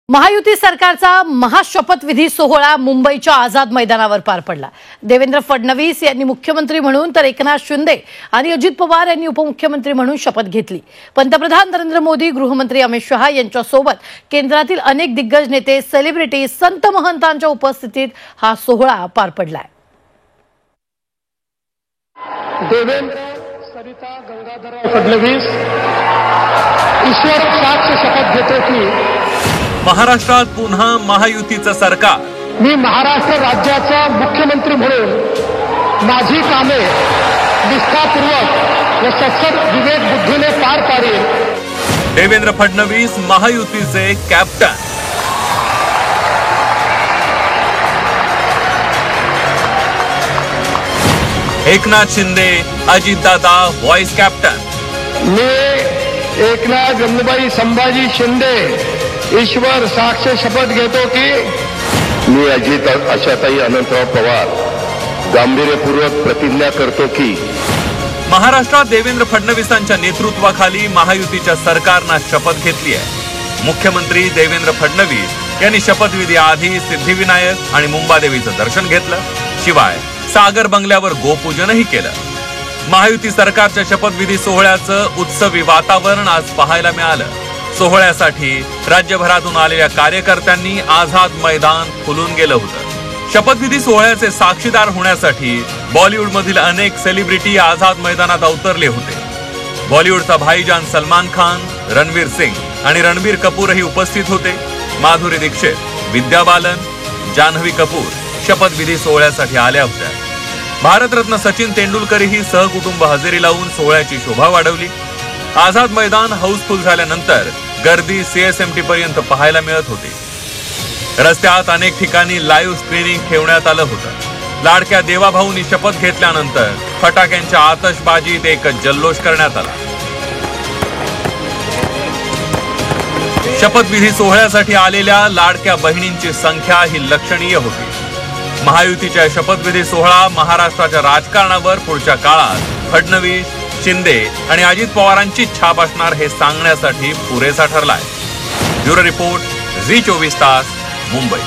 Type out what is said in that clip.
महायुती सरकारचा महाशपथविधी सोहळा मुंबईच्या आझाद मैदानावर पार पडला। देवेंद्र फडणवीस यांनी मुख्यमंत्री म्हणून तर एकनाथ शिंदे आणि अजित पवार यांनी उपमुख्यमंत्री म्हणून शपथ घेतली। पंतप्रधान नरेंद्र मोदी, गृहमंत्री अमित शहा यांच्यासोबत केंद्रातील अनेक दिग्गज नेते, सेलिब्रिटी, संत महंतांच्या उपस्थितीत हा सोहळा पार पडलाय। देवेंद्र सरिता गंगाधर फडणवीस ईश्वर साक्ष शपथ घेतो की महाराष्ट्रात पुन्हा महायुतीचं सरकार। मी महाराष्ट्र राज्याचा मुख्यमंत्री म्हणून माझी कामे निष्ठापूर्वक व सत्सद विवेक बुद्धीने पार पाडेल। देवेंद्र फडणवीस महायुतीचे captain. Eknath Shinde, Ajitdada vice captain. मी एकनाथ गंगूबाई संभाजी शिंदे ईश्वर साक्ष शपथ घेतो की मी अजित आशाताई अनंतराव पवार गांभीर्यपूर्वक प्रतिज्ञा करतो की महाराष्ट्रात देवेंद्र फडणवीसांच्या नेतृत्वाखाली महायुतीच्या सरकारने शपथ घेतली आहे। मुख्यमंत्री देवेंद्र फडणवीस यांनी शपथविधी आधी सिद्धिविनायक आणि मुंबादेवीचं दर्शन घेतलं, शिवाय सागर बंगल्यावर गोपूजनही केलं। महायुती सरकारच्या शपथविधी सोहळ्याचं उत्सवी वातावरण आज पाहायला मिळालं। सोहळ्यासाठी राज्यभरातून आलेल्या कार्यकर्त्यांनी आझाद मैदान फुलून गेलं होतं। शपथविधी सोहळ्याचे साक्षीदार होण्यासाठी बॉलिवूडमधील अनेक सेलिब्रिटी आझाद मैदानात अवतरले होते। बॉलिवूडचा भाईजान सलमान खान, रणवीर सिंग आणि रणबीर कपूरही उपस्थित होते। माधुरी दीक्षित, विद्या बालन, जान्हवी कपूर शपथविधी सोहळ्यासाठी आल्या होत्या। भारतरत्न सचिन तेंडुलकरही सहकुटुंब हजेरी लावून सोहळ्याची शोभा वाढवली। आझाद मैदान हाऊसफुल झाल्यानंतर गर्दी सीएसएमटी पर्यंत पाहायला मिळत होती। रस्त्यात अनेक ठिकाणी लाईव्ह स्क्रीनिंग ठेवण्यात आलं होतं। लाडक्या देवाभाऊंनी शपथ घेतल्यानंतर फटाक्यांच्या आतषबाजीत एक जल्लोष करण्यात आला। शपथविधी सोहळ्यासाठी आलेल्या लाडक्या बहिणींची संख्या ही लक्षणीय होती। महायुतीच्या शपथविधी सोहळा महाराष्ट्राच्या राजकारणावर पुढच्या काळात फडणवीस, शिंदे आणि अजित पवारांची छाप असणार हे सांगण्यासाठी पुरेसा ठरलाय। ब्युरो रिपोर्ट, झी 24 तास, मुंबई।